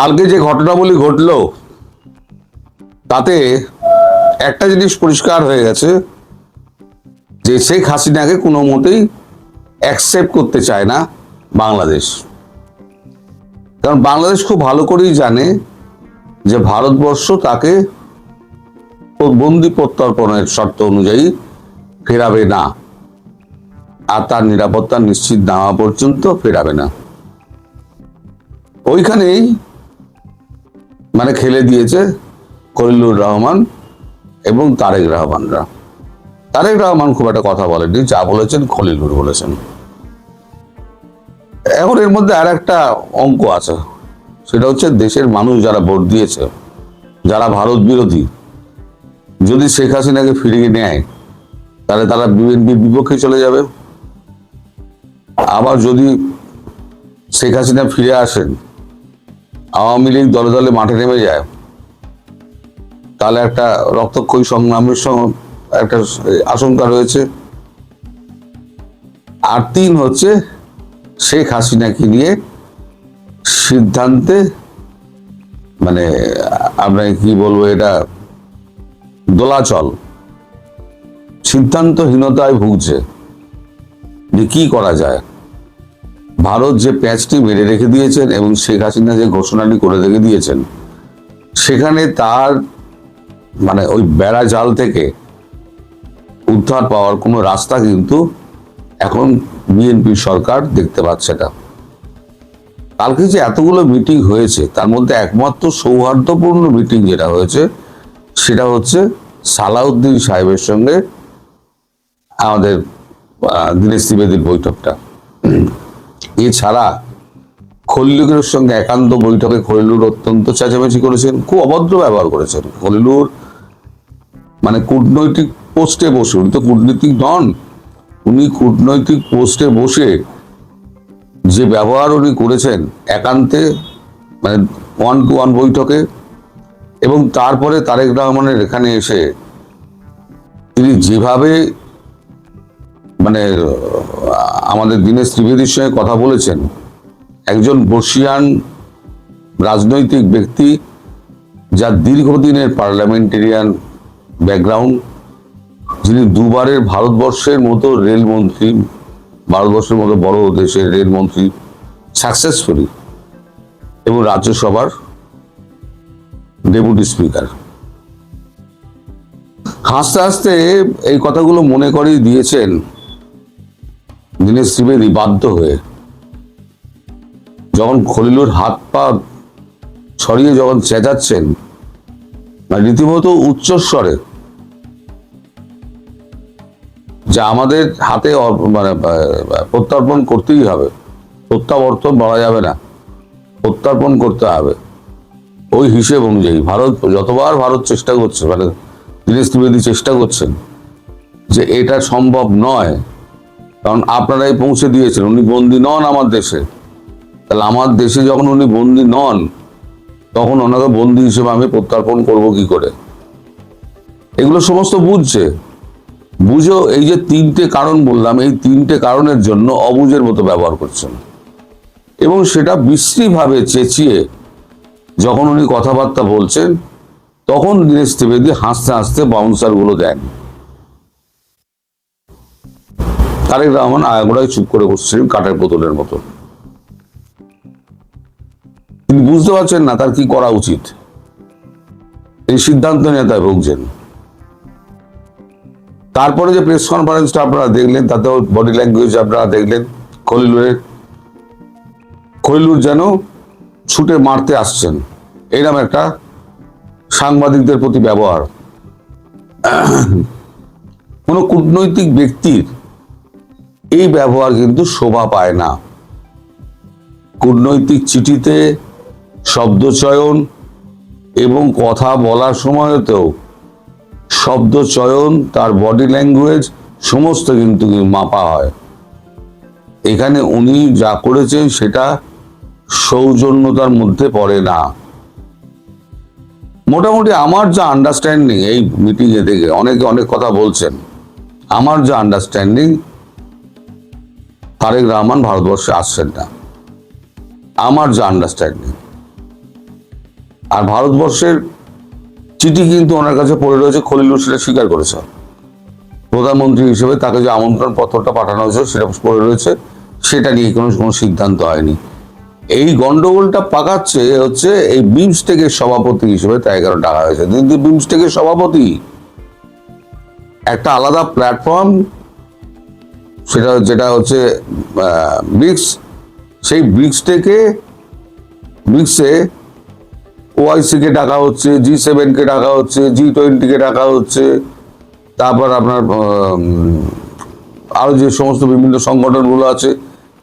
কালকে যে ঘটনাবলী ঘটলো তাতে একটা জিনিস পরিষ্কার হয়ে গেছে যে শেখ হাসিনাকে কোনো মতেই অ্যাকসেপ্ট করতে চায় না বাংলাদেশ। কারণ বাংলাদেশ খুব ভালো করেই জানে যে ভারতবর্ষ তাকে বন্দি প্রত্যর্পণের শর্ত অনুযায়ী ফেরাবে না, আর তার নিরাপত্তা নিশ্চিত না হওয়া পর্যন্ত ফেরাবে না। ওইখানেই মানে খেলে দিয়েছে খলিলুর রহমান এবং তারেক রহমানরা। তারেক রহমান খুব একটা কথা বলেনি, যা বলেছেন খলিলুর বলেছেন। এখন এর মধ্যে আর একটা অঙ্ক আছে, সেটা হচ্ছে দেশের মানুষ যারা ভোট দিয়েছে, যারা ভারত বিরোধী, যদি শেখ হাসিনাকে ফিরিয়ে নেয় তাহলে তারা বিএনপির বিপক্ষে চলে যাবে। আবার যদি শেখ হাসিনা ফিরে আসেন, আওয়ামী লীগ দলে দলে মাঠে নেমে যায়, তাহলে একটা রক্তক্ষয়ী সংগ্রামের একটা আশঙ্কা রয়েছে। আর তিন হচ্ছে শেখ হাসিনাকে নিয়ে সিদ্ধান্তে মানে আপনাকে কি বলবো, এটা দোলাচল, সিদ্ধান্তহীনতায় ভুগছে যে কি করা যায়। ভারত যে প্যাঁচটি মেরে রেখে দিয়েছেন এবং শেখ হাসিনা যে ঘোষণাটি করে রেখে দিয়েছেন, সেখানে তার মানে ওই বেড়া জাল থেকে উদ্ধার পাওয়ার কোনো রাস্তা কিন্তু এখন বিএনপি সরকার দেখতে পাচ্ছে না। কালকে যে এতগুলো মিটিং হয়েছে তার মধ্যে একমাত্র সৌহার্দ্যপূর্ণ মিটিং যেটা হয়েছে সেটা হচ্ছে সালাউদ্দিন সাহেবের সঙ্গে আমাদের দীনেশ ত্রিবেদীর বৈঠকটা। এছাড়া খলিলুরের সঙ্গে একান্ত বৈঠকে খলিলুর অত্যন্ত চেঁচামেচি করেছেন, খুব অভদ্র ব্যবহার করেছেন। খলিলুর মানে কূটনৈতিক পোস্টে বসে, উনি তো কূটনীতিক নন, উনি কূটনৈতিক পোস্টে বসে যে ব্যবহার উনি করেছেন একান্তে, মানে 1-to-1 বৈঠকে, এবং তারপরে তারেক রহমানের এখানে এসে তিনি যেভাবে মানে আমাদের দীনেশ ত্রিবেদীর সঙ্গে কথা বলেছেন, একজন বর্ষিয়ান রাজনৈতিক ব্যক্তি যার দীর্ঘদিনের পার্লামেন্টেরিয়ান ব্যাকগ্রাউন্ড, যিনি দুবারের ভারতবর্ষের মতো রেলমন্ত্রী, ভারতবর্ষের মতো বড় দেশের রেলমন্ত্রী সাকসেসফুলি, এবং রাজ্যসভার ডেপুটি স্পিকার, হাসতে হাসতে এই কথাগুলো মনে করেই দিয়েছেন দীনেশ ত্রিবেদী বাধ্য হয়ে। যখন খলিলুর হাত পা ছড়িয়ে যখন চেঁচাচ্ছেন রীতিমতো উচ্চস্বরে, যা আমাদের হাতে মানে প্রত্যর্পণ করতেই হবে, প্রত্যাবর্তন বলা যাবে না, প্রত্যর্পণ করতে হবে। ওই হিসেব অনুযায়ী যতবার ভারত চেষ্টা করছে, মানে দীনেশ ত্রিবেদী চেষ্টা করছেন যে এটা সম্ভব নয়, কারণ আপনারাই পৌঁছে দিয়েছেন, উনি বন্দী নন আমার দেশে, তাহলে আমার দেশে যখন উনি বন্দী নন তখন ওনাকে বন্দী হিসেবে আমি প্রত্যর্পণ করব কি করে। এগুলো সমস্ত বুঝো এই যে তিনটে কারণ বললাম, এই তিনটে কারণের জন্য অবুঝের মতো ব্যবহার করছেন, এবং সেটা বিশ্রীভাবে চেঁচিয়ে যখন উনি কথাবার্তা বলছেন তখন দীনেশ ত্রিবেদী হাসতে হাসতে বাউন্সার গুলো দেন। তারেক রহমান আগাগোড়ায় চুপ করে বসছিলেন কাঠের বোতলের মতো। তিনি বুঝতে পারছেন না তার কি করা উচিত, এই সিদ্ধান্ত নিয়ে তাই ভুগছেন। তারপরে যে প্রেস কনফারেন্সটা আপনারা দেখলেন, তাতেও বডি ল্যাঙ্গুয়েজ আপনারা দেখলেন খলিলুর যেন ছুটে মারতে আসছেন, এরকম একটা সাংবাদিকদের প্রতি ব্যবহার। কোন কূটনৈতিক ব্যক্তির এই ব্যবহার কিন্তু শোভা পায় না। কূটনৈতিক চিঠিতে শব্দচয়ন এবং কথা বলার সময়তেও শব্দচয়ন, তার বডি ল্যাঙ্গুয়েজ সমস্ত কিন্তু মাপা হয়। এখানে উনি যা করেছেন সেটা সৌজন্যতার মধ্যে পড়ে না। মোটামুটি আমার যা আন্ডারস্ট্যান্ডিং, এই মিটিংয়ে থেকে অনেকে অনেক কথা বলছেন, আমার যা আন্ডারস্ট্যান্ডিং, তারেক রহমান ভারতবর্ষে আসছেন না, আমার যা আন্ডারস্ট্যান্ডিং। আর ভারতবর্ষের চিঠি কিন্তু ওনার কাছে পড়ে রয়েছে, খলিলুর সেটা স্বীকার করেছে। প্রধানমন্ত্রী হিসেবে তাকে যে আমন্ত্রণ পত্রটা পাঠানো হয়েছে সেটা পড়ে রয়েছে, সেটা নিয়ে কোনো সিদ্ধান্ত হয়নি। এই গন্ডগোলটা পাকাচ্ছে হচ্ছে এই বিমস্টেকের সভাপতি হিসেবে তাই কেন ডাকা হয়েছে। কিন্তু বিমস্টেকের সভাপতি একটা আলাদা প্ল্যাটফর্ম, যেটা হচ্ছে ব্রিক্স। সেই ব্রিক্সে ওআইসি কে ডাকা হচ্ছে, G7 কে ডাকা হচ্ছে, G20 কে ডাকা হচ্ছে, তারপর আপনার আরো যে সমস্ত বিভিন্ন সংগঠনগুলো আছে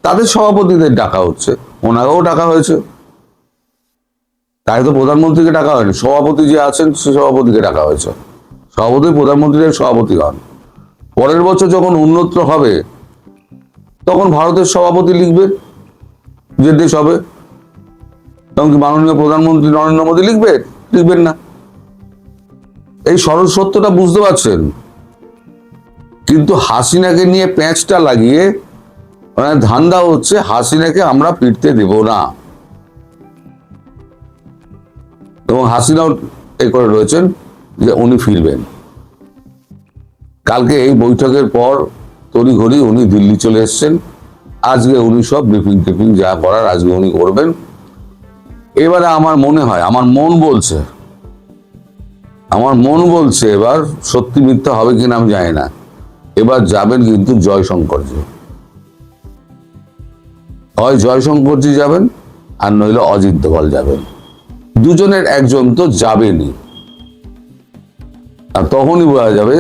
তাদের সভাপতিদের ডাকা হচ্ছে, ওনাকেও ডাকা হয়েছে। তাই তো প্রধানমন্ত্রীকে ডাকা হয়নি, সভাপতি যে আছেন সে সভাপতিকে ডাকা হয়েছে। সভাপতি প্রধানমন্ত্রীর সভাপতি হন। পরের বছর যখন উন্নত হবে তখন ভারতের সভাপতি লিখবে যে দেশ হবে, তখন কি মাননীয় প্রধানমন্ত্রী নরেন্দ্র মোদী লিখবেন না? এই সরল সত্যটা বুঝতে পারছেন। কিন্তু হাসিনাকে নিয়ে প্যাঁচটা লাগিয়ে ধান্দা হচ্ছে হাসিনাকে আমরা ফিরতে দেব না, এবং হাসিনাও এই করে রয়েছেন যে উনি ফিরবেন। কালকে এই বৈঠকের পর তড়িঘড়ি উনি দিল্লি চলে এসছেন। আজকে উনি সব ব্রিফিং টিফিং যা করার আজকে উনি করবেন। এবারে আমার মনে হয়, আমার মন বলছে এবার সত্যি মিথ্যা হবে কিনা আমি জানি না, এবার যাবেন কিন্তু জয়শঙ্করজি। হয় জয়শঙ্করজি যাবেন আর নইলে অজিত দোভাল যাবেন, দুজনের একজন তো যাবেনই। আর তখনই বোঝা যাবে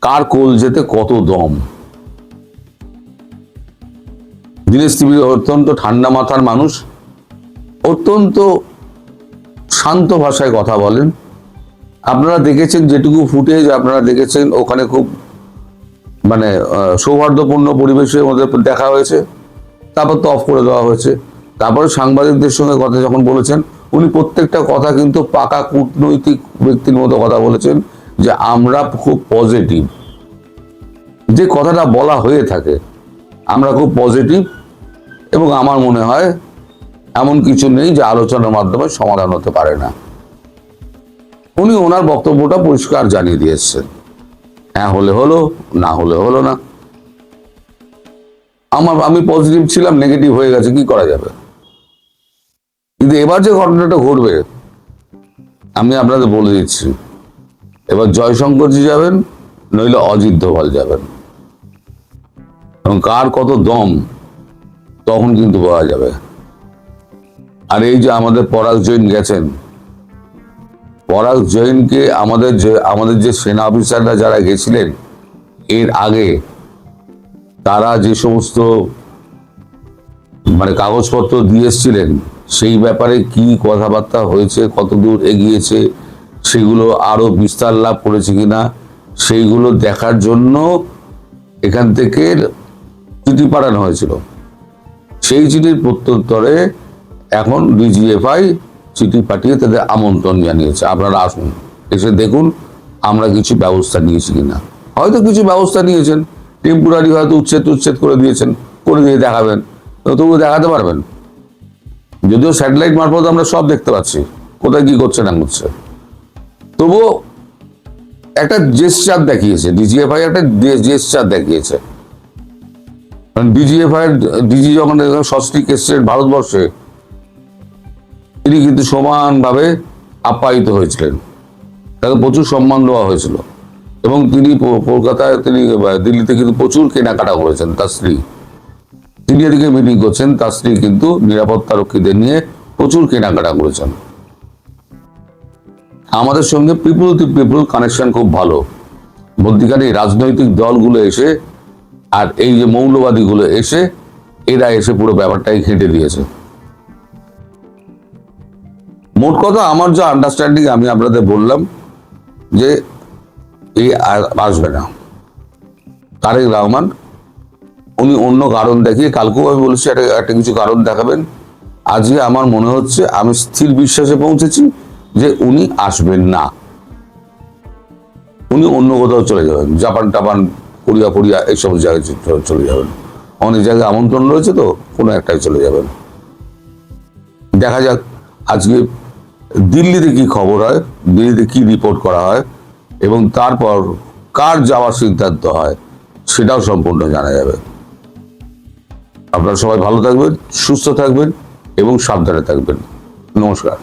কার কোল যেতে কত দম। দীনেশ ত্রিবেদী অত্যন্ত ঠান্ডা মাথার মানুষ, অত্যন্ত শান্ত ভাষায় কথা বলেন। আপনারা দেখেছেন যেটুকু ফুটেজ আপনারা দেখেছেন, ওখানে খুব সৌহার্দ্যপূর্ণ পরিবেশের মধ্যে দেখা হয়েছে, তারপর তো অফ করে দেওয়া হয়েছে। তারপরে সাংবাদিকদের সঙ্গে কথা যখন বলেছেন, উনি প্রত্যেকটা কথা কিন্তু পাকা কূটনৈতিক ব্যক্তির মতো কথা বলেছেন, যে আমরা খুব পজিটিভ। যে কথাটা বলা হয়ে থাকে, আমরা খুব পজিটিভ, এবং আমার মনে হয় এমন কিছু নেই যে আলোচনার মাধ্যমে সমাধান হতে পারে না। উনি ওনার বক্তব্যটা পরিষ্কার জানিয়ে দিয়েছেন, হ্যাঁ হলে হলো, না হলে হলো না। আমি পজিটিভ ছিলাম, নেগেটিভ হয়ে গেছে, কি করা যাবে। কিন্তু এবার যে ঘটনাটা ঘটবে আমি আপনাদের বলে দিচ্ছি, এবার জয়শঙ্করজি যাবেন নইলে অজিত দোভাল যাবেন, এবং কার কত দম তখন কিন্তু পাওয়া যাবে। আর এই যে আমাদের পরাগ জৈন গেছেন, পরাগ জৈনকে আমাদের যে সেনা অফিসাররা যারা গেছিলেন এর আগে, তারা যে সমস্ত কাগজপত্র দিয়ে এসেছিলেন, সেই ব্যাপারে কি কথাবার্তা হয়েছে, কতদূর এগিয়েছে, সেগুলো আরো বিস্তার লাভ করেছে কিনা, সেইগুলো দেখার জন্য এখান থেকে চিঠি পাঠানো হয়েছিল। সেই চিঠির প্রত্যুত্তরে এখন ডিজিএফআই চিঠি পাঠিয়ে তাদের আমন্ত্রণ জানিয়েছে, আপনারা আসুন, এসে দেখুন আমরা কিছু ব্যবস্থা নিয়েছি কিনা। হয়তো কিছু ব্যবস্থা নিয়েছেন, টেম্পোরারি হয়তো উচ্ছেদ করে দিয়েছেন, করে দিয়ে দেখাবেন, তবুও দেখাতে পারবেন। যদিও স্যাটেলাইট মারফত আমরা সব দেখতে পাচ্ছি কোথায় কি করছে না করছে, তবুও একটা জেস্চার দেখিয়েছে ডিজিএফআই, একটা জেস্চার দেখিয়েছে। ডিজি যখন সস্ত্রীক এসছেন ভারতবর্ষে, তিনি কিন্তু সমানভাবে আপ্যায়িত হয়েছিলেন, তাকে প্রচুর সম্মান দেওয়া হয়েছিল, এবং তিনি কলকাতায়, দিল্লিতে কিন্তু প্রচুর কেনাকাটা করেছেন। তার স্ত্রী, তিনি এদিকে মিটিং করছেন, তার স্ত্রী কিন্তু নিরাপত্তা রক্ষীদের নিয়ে প্রচুর কেনাকাটা করেছেন। আমাদের সঙ্গে পিপুল টু পিপুল কানেকশন খুব ভালো। মধ্যিখানে রাজনৈতিক দলগুলো এসে আর এই যে মৌলবাদীগুলো এরা এসে পুরো ব্যাপারটাই ঘেঁটে দিয়েছে। মোট কথা, আমার যা আন্ডারস্ট্যান্ডিং আমি আপনাদের বললাম যে এই আসবে না তারেক রহমান। উনি অন্য কারণ দেখিয়ে, কালকেও আমি বলেছি একটা কিছু কারণ দেখাবেন। আজকে আমার মনে হচ্ছে, আমি স্থির বিশ্বাসে পৌঁছেছি যে উনি আসবেন না। উনি অন্য কোথাও চলে যাবেন, জাপান টাপান, কোরিয়া এইসব জায়গায় চলে যাবেন। অনেক জায়গায় আমন্ত্রণ রয়েছে, তো কোনো একটাই চলে যাবেন। দেখা যাক আজকে দিল্লিতে কি খবর হয়, দিল্লিতে কি রিপোর্ট করা হয়, এবং তারপর কার যাওয়ার সিদ্ধান্ত হয় সেটাও সম্পূর্ণ জানা যাবে। আপনারা সবাই ভালো থাকবেন, সুস্থ থাকবেন এবং সাবধানে থাকবেন। নমস্কার।